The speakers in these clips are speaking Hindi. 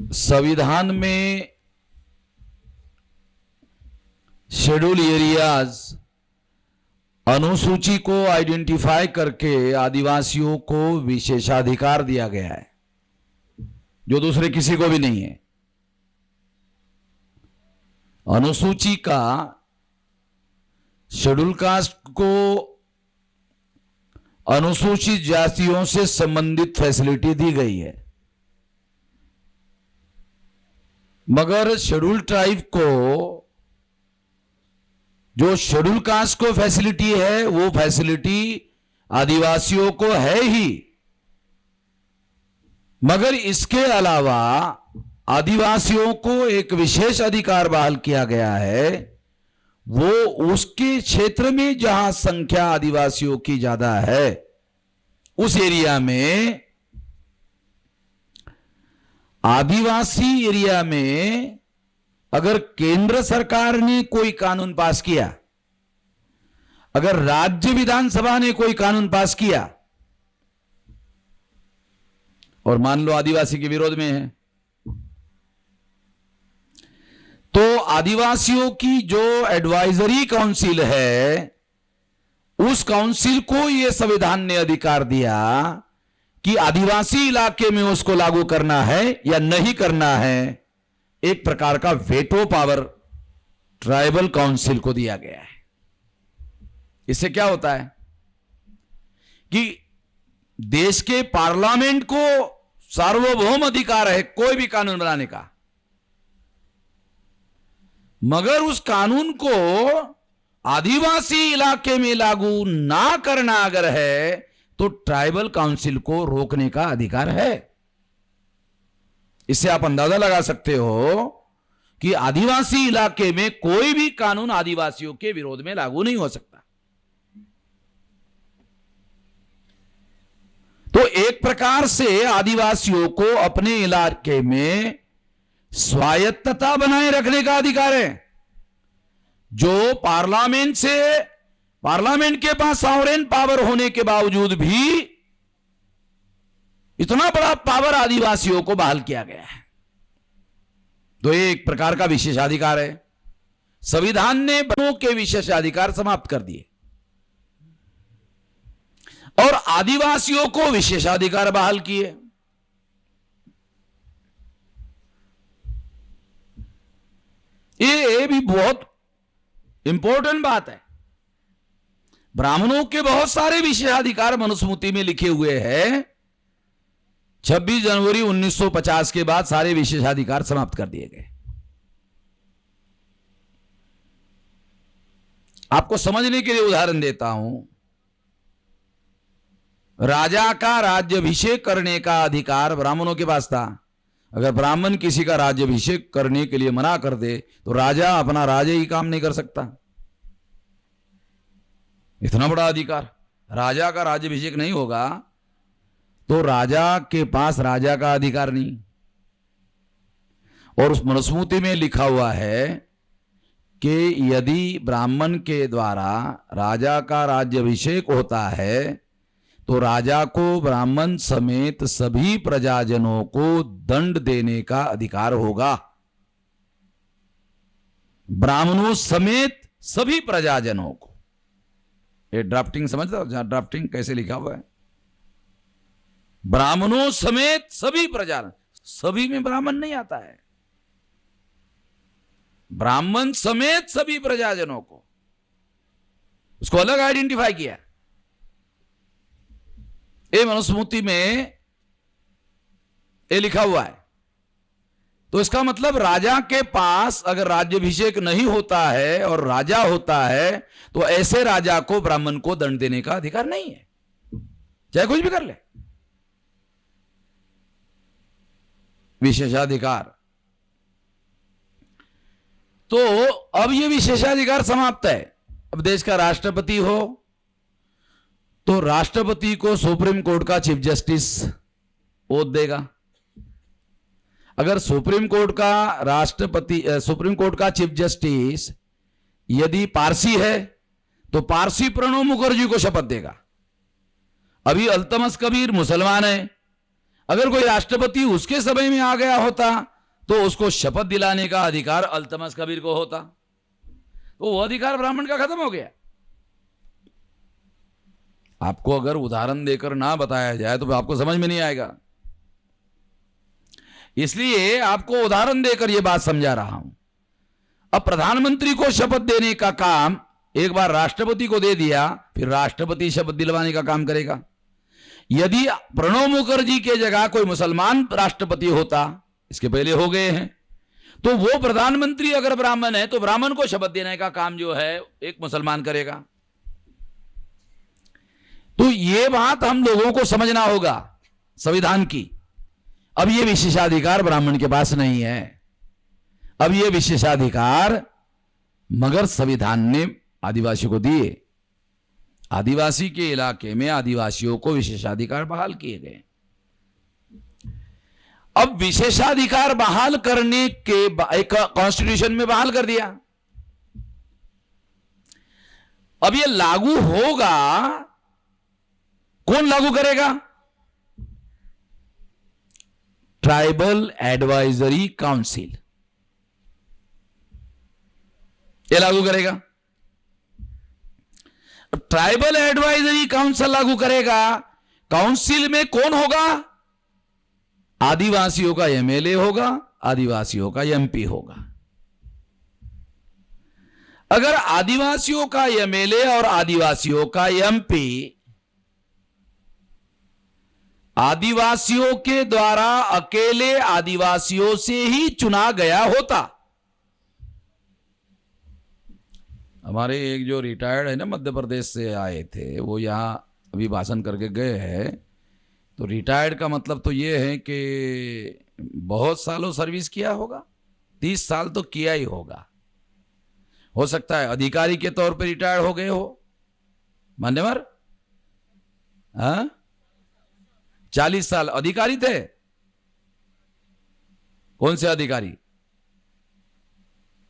संविधान में शेड्यूल एरियाज अनुसूची को आइडेंटिफाई करके आदिवासियों को विशेषाधिकार दिया गया है जो दूसरे किसी को भी नहीं है। अनुसूची का शेड्यूल कास्ट को अनुसूचित जातियों से संबंधित फैसिलिटी दी गई है, मगर शेड्यूल ट्राइब को जो शेड्यूल कास्ट को फैसिलिटी है वो फैसिलिटी आदिवासियों को है ही, मगर इसके अलावा आदिवासियों को एक विशेष अधिकार बहाल किया गया है। वो उसके क्षेत्र में जहां संख्या आदिवासियों की ज्यादा है उस एरिया में, आदिवासी एरिया में अगर केंद्र सरकार ने कोई कानून पास किया, अगर राज्य विधानसभा ने कोई कानून पास किया और मान लो आदिवासी के विरोध में है, तो आदिवासियों की जो एडवाइजरी काउंसिल है उस काउंसिल को यह संविधान ने अधिकार दिया कि आदिवासी इलाके में उसको लागू करना है या नहीं करना है। एक प्रकार का वेटो पावर ट्राइबल काउंसिल को दिया गया है। इससे क्या होता है कि देश के पार्लियामेंट को सार्वभौम अधिकार है कोई भी कानून बनाने का, मगर उस कानून को आदिवासी इलाके में लागू ना करना अगर है तो ट्राइबल काउंसिल को रोकने का अधिकार है। इससे आप अंदाजा लगा सकते हो कि आदिवासी इलाके में कोई भी कानून आदिवासियों के विरोध में लागू नहीं हो सकता। तो एक प्रकार से आदिवासियों को अपने इलाके में स्वायत्तता बनाए रखने का अधिकार है, जो पार्लियामेंट के पास सॉवरेन पावर होने के बावजूद भी इतना बड़ा पावर आदिवासियों को बहाल किया गया है। तो ये एक प्रकार का विशेषाधिकार है। संविधान ने वनों के विशेषाधिकार समाप्त कर दिए और आदिवासियों को विशेषाधिकार बहाल किए। ये भी बहुत इंपॉर्टेंट बात है। ब्राह्मणों के बहुत सारे विशेषाधिकार मनुस्मृति में लिखे हुए हैं। 26 जनवरी 1950 के बाद सारे विशेषाधिकार समाप्त कर दिए गए। आपको समझने के लिए उदाहरण देता हूं। राजा का राज्याभिषेक करने का अधिकार ब्राह्मणों के पास था। अगर ब्राह्मण किसी का राज्याभिषेक करने के लिए मना कर दे तो राजा अपना ही काम नहीं कर सकता। इतना बड़ा अधिकार, राजा का राज्याभिषेक नहीं होगा तो राजा के पास राजा का अधिकार नहीं। और उस मनुस्मृति में लिखा हुआ है कि यदि ब्राह्मण के द्वारा राजा का राज्याभिषेक होता है तो राजा को ब्राह्मण समेत सभी प्रजाजनों को दंड देने का अधिकार होगा। ब्राह्मणों समेत सभी प्रजाजनों को। ये ड्राफ्टिंग समझते हो, जहां ड्राफ्टिंग कैसे लिखा हुआ है? ब्राह्मणों समेत सभी प्रजाजन, सभी में ब्राह्मण नहीं आता है। ब्राह्मण समेत सभी प्रजाजनों को, उसको अलग आइडेंटिफाई किया। ये मनुस्मृति में ये लिखा हुआ है। तो इसका मतलब राजा के पास अगर राज्याभिषेक नहीं होता है और राजा होता है तो ऐसे राजा को ब्राह्मण को दंड देने का अधिकार नहीं है, चाहे कुछ भी कर ले। विशेषाधिकार। तो अब ये विशेषाधिकार समाप्त है। अब देश का राष्ट्रपति हो तो राष्ट्रपति को सुप्रीम कोर्ट का चीफ जस्टिस ओथ देगा। अगर सुप्रीम कोर्ट का चीफ जस्टिस यदि पारसी है तो पारसी प्रणब मुखर्जी को शपथ देगा। अभी अल्तमस कबीर मुसलमान है, अगर कोई राष्ट्रपति उसके समय में आ गया होता तो उसको शपथ दिलाने का अधिकार अल्तमस कबीर को होता, तो वो अधिकार ब्राह्मण का खत्म हो गया। आपको अगर उदाहरण देकर ना बताया जाए तो आपको समझ में नहीं आएगा, इसलिए आपको उदाहरण देकर यह बात समझा रहा हूं। अब प्रधानमंत्री को शपथ देने का काम एक बार राष्ट्रपति को दे दिया, फिर राष्ट्रपति शपथ दिलवाने का काम करेगा। यदि प्रणब मुखर्जी के जगह कोई मुसलमान राष्ट्रपति होता, इसके पहले हो गए हैं, तो वो प्रधानमंत्री अगर ब्राह्मण है तो ब्राह्मण को शपथ देने का काम जो है एक मुसलमान करेगा। तो ये बात हम लोगों को समझना होगा संविधान की। अब ये विशेषाधिकार ब्राह्मण के पास नहीं है, अब ये विशेषाधिकार मगर संविधान ने आदिवासी को दिए। आदिवासी के इलाके में आदिवासियों को विशेषाधिकार बहाल किए गए। अब विशेषाधिकार बहाल करने के एक कॉन्स्टिट्यूशन में बहाल कर दिया। अब ये लागू होगा, कौन लागू करेगा? ट्राइबल एडवाइजरी काउंसिल ये लागू करेगा। ट्राइबल एडवाइजरी काउंसिल लागू करेगा। काउंसिल में कौन होगा? आदिवासियों का एमएलए होगा, आदिवासियों का एमपी होगा। अगर आदिवासियों का एमएलए और आदिवासियों का एमपी आदिवासियों के द्वारा अकेले आदिवासियों से ही चुना गया होता। हमारे एक जो रिटायर्ड है ना, मध्य प्रदेश से आए थे, वो यहां अभी भाषण करके गए हैं। तो रिटायर्ड का मतलब तो ये है कि बहुत सालों सर्विस किया होगा, 30 साल तो किया ही होगा। हो सकता है अधिकारी के तौर पे रिटायर हो गए हो। मान्यवर 40 साल अधिकारी थे। कौन से अधिकारी,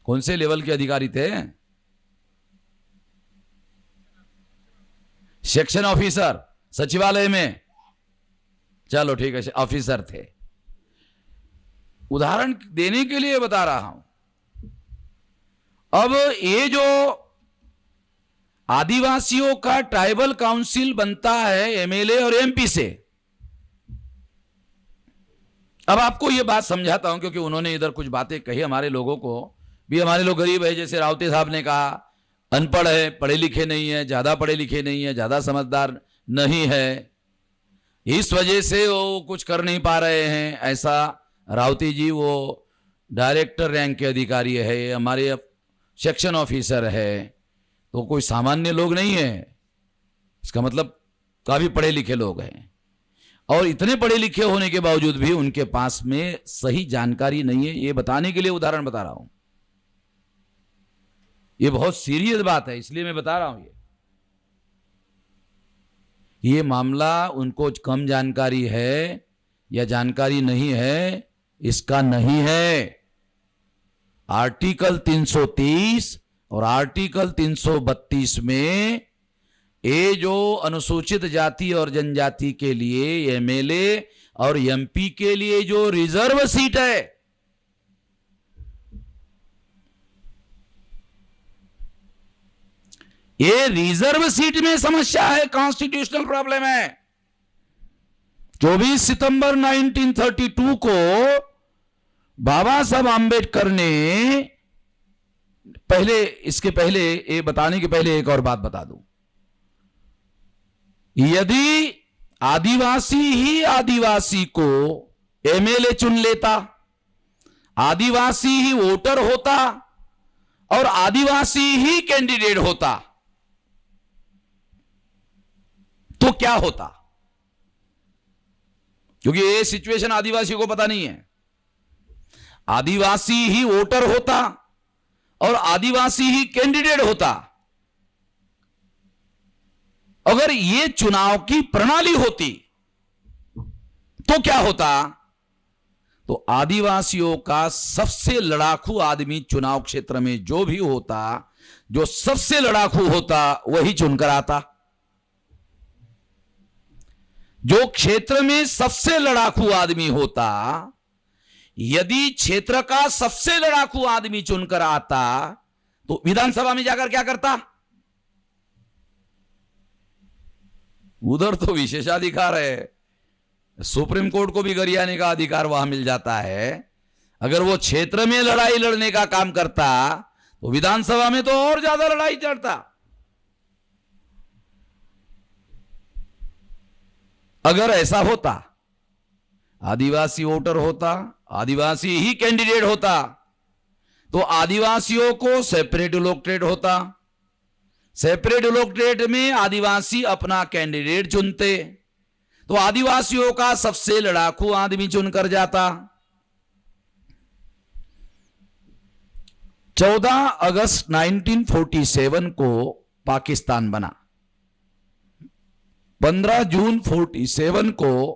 कौन से लेवल के अधिकारी थे? सेक्शन ऑफिसर, सचिवालय में। चलो ठीक है, ऑफिसर थे। उदाहरण देने के लिए बता रहा हूं। अब ये जो आदिवासियों का ट्राइबल काउंसिल बनता है एमएलए और एमपी से। अब आपको यह बात समझाता हूं क्योंकि उन्होंने इधर कुछ बातें कही हमारे लोगों को भी। हमारे लोग गरीब है, जैसे रावते साहब ने कहा, अनपढ़ है, पढ़े लिखे नहीं है, ज्यादा पढ़े लिखे नहीं है, ज्यादा समझदार नहीं है, इस वजह से वो कुछ कर नहीं पा रहे हैं। ऐसा रावती जी वो डायरेक्टर रैंक के अधिकारी है, हमारे सेक्शन ऑफिसर है, तो कोई सामान्य लोग नहीं है। इसका मतलब काफी पढ़े लिखे लोग हैं। और इतने पढ़े लिखे होने के बावजूद भी उनके पास में सही जानकारी नहीं है। ये बताने के लिए उदाहरण बता रहा हूं। ये बहुत सीरियस बात है, इसलिए मैं बता रहा हूं। ये मामला उनको कम जानकारी है या जानकारी नहीं है, इसका नहीं है। आर्टिकल 330 और आर्टिकल 332 में ये जो अनुसूचित जाति और जनजाति के लिए एमएलए और एमपी के लिए जो रिजर्व सीट है, ये रिजर्व सीट में समस्या है, कॉन्स्टिट्यूशनल प्रॉब्लम है। 24 सितंबर 1932 को बाबा साहब आंबेडकर ने पहले, इसके पहले ये बताने के पहले एक और बात बता दूं। यदि आदिवासी ही आदिवासी को एमएलए चुन लेता, आदिवासी ही वोटर होता और आदिवासी ही कैंडिडेट होता, तो क्या होता? क्योंकि ये सिचुएशन आदिवासी को पता नहीं है। आदिवासी ही वोटर होता और आदिवासी ही कैंडिडेट होता। अगर ये चुनाव की प्रणाली होती तो क्या होता? तो आदिवासियों का सबसे लड़ाकू आदमी चुनाव क्षेत्र में जो भी होता, जो सबसे लड़ाकू होता, वही चुनकर आता। जो क्षेत्र में सबसे लड़ाकू आदमी होता, यदि क्षेत्र का सबसे लड़ाकू आदमी चुनकर आता तो विधानसभा में जाकर क्या करता? उधर तो विशेषाधिकार है, सुप्रीम कोर्ट को भी गरियाने का अधिकार वहां मिल जाता है। अगर वो क्षेत्र में लड़ाई लड़ने का काम करता तो विधानसभा में तो और ज्यादा लड़ाई चढ़ता। अगर ऐसा होता, आदिवासी वोटर होता, आदिवासी ही कैंडिडेट होता, तो आदिवासियों को सेपरेट इलेक्टोरेट होता, सेपरेट इलेक्टोरेट में आदिवासी अपना कैंडिडेट चुनते, तो आदिवासियों का सबसे लड़ाकू आदमी चुनकर जाता। 14 अगस्त 1947 को पाकिस्तान बना। 15 जून 47 को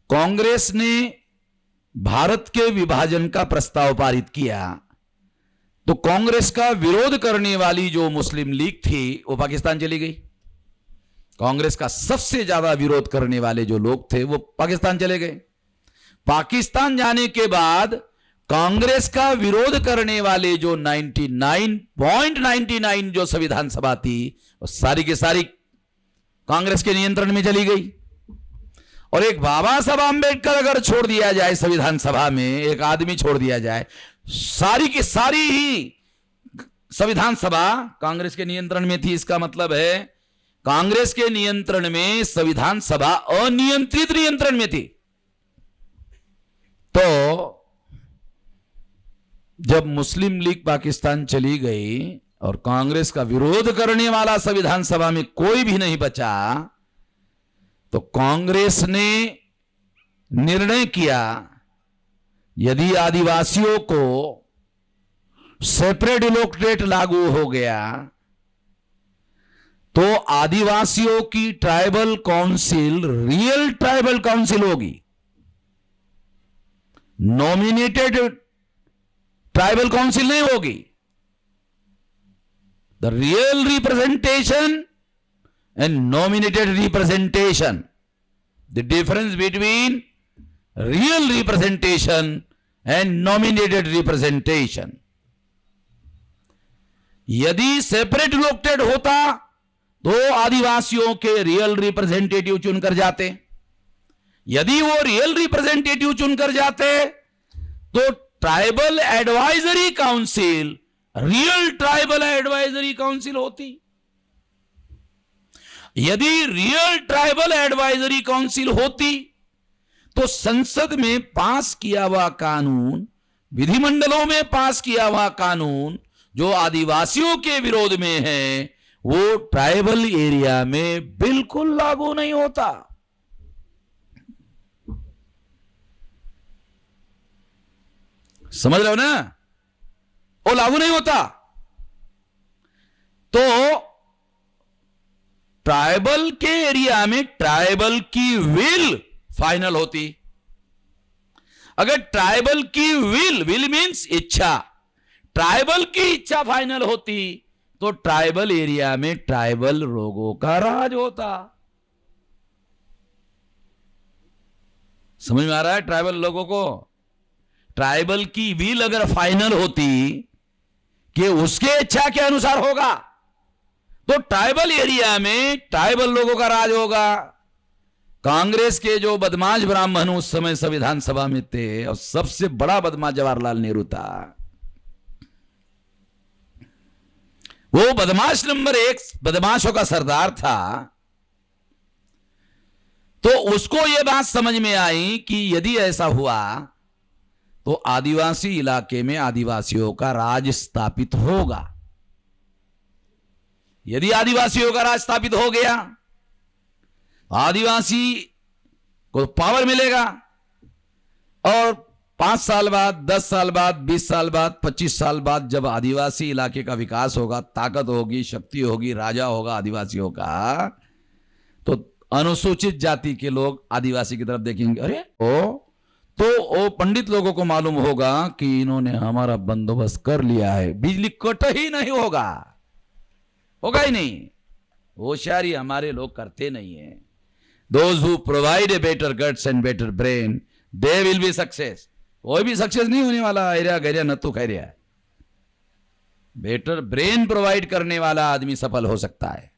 कांग्रेस ने भारत के विभाजन का प्रस्ताव पारित किया, तो कांग्रेस का विरोध करने वाली जो मुस्लिम लीग थी वो पाकिस्तान चली गई। कांग्रेस का सबसे ज्यादा विरोध करने वाले जो लोग थे वो पाकिस्तान चले गए। पाकिस्तान जाने के बाद कांग्रेस का विरोध करने वाले जो 99.99 जो संविधान सभा थी वो सारी की सारी कांग्रेस के नियंत्रण में चली गई। और एक बाबा साहब आंबेडकर अगर छोड़ दिया जाए संविधान सभा में, एक आदमी छोड़ दिया जाए, सारी की सारी ही संविधान सभा कांग्रेस के नियंत्रण में थी। इसका मतलब है कांग्रेस के नियंत्रण में संविधान सभा अनियंत्रित नियंत्रण में थी। तो जब मुस्लिम लीग पाकिस्तान चली गई और कांग्रेस का विरोध करने वाला संविधान सभा में कोई भी नहीं बचा, तो कांग्रेस ने निर्णय किया यदि आदिवासियों को सेपरेट इलेक्टोरेट लागू हो गया तो आदिवासियों की tribal council real tribal council होगी, नॉमिनेटेड ट्राइबल काउंसिल नहीं होगी। The real representation and nominated representation, the difference between real representation and nominated representation. यदि सेपरेट इलेक्टेड होता तो आदिवासियों के रियल रिप्रेजेंटेटिव चुनकर जाते, यदि वो रियल रिप्रेजेंटेटिव चुनकर जाते तो tribal advisory council real tribal advisory council होती। यदि रियल ट्राइबल एडवाइजरी काउंसिल होती तो संसद में पास किया हुआ कानून, विधिमंडलों में पास किया हुआ कानून जो आदिवासियों के विरोध में है वो ट्राइबल एरिया में बिल्कुल लागू नहीं होता। समझ रहे हो ना? वो लागू नहीं होता। तो ट्राइबल के एरिया में ट्राइबल की विल फाइनल होती। अगर ट्राइबल की विल मींस इच्छा, ट्राइबल की इच्छा फाइनल होती तो ट्राइबल एरिया में ट्राइबल लोगों का राज होता। समझ में आ रहा है? ट्राइबल लोगों को ट्राइबल की विल अगर फाइनल होती कि उसके इच्छा के अनुसार होगा तो ट्राइबल एरिया में ट्राइबल लोगों का राज होगा। कांग्रेस के जो बदमाश ब्राह्मण उस समय संविधान सभा में थे और सबसे बड़ा बदमाश जवाहरलाल नेहरू था, वो बदमाश नंबर 1 बदमाशों का सरदार था। तो उसको यह बात समझ में आई कि यदि ऐसा हुआ तो आदिवासी इलाके में आदिवासियों का राज स्थापित होगा। यदि आदिवासियों का राज स्थापित हो गया, आदिवासी को पावर मिलेगा और 5 साल बाद, 10 साल बाद, 20 साल बाद, 25 साल बाद जब आदिवासी इलाके का विकास होगा, ताकत होगी, शक्ति होगी, राजा होगा आदिवासियों का, तो अनुसूचित जाति के लोग आदिवासी की तरफ देखेंगे। अरे तो पंडित लोगों को मालूम होगा कि इन्होंने हमारा बंदोबस्त कर लिया है, बिजली कट ही नहीं होगा ही नहीं। होशियारी हमारे लोग करते नहीं है। Those who provide a better guts and better brain, they will be success. कोई भी सक्सेस नहीं होने वाला एरिया गैरिया न तो खैरिया। बेटर ब्रेन प्रोवाइड करने वाला आदमी सफल हो सकता है।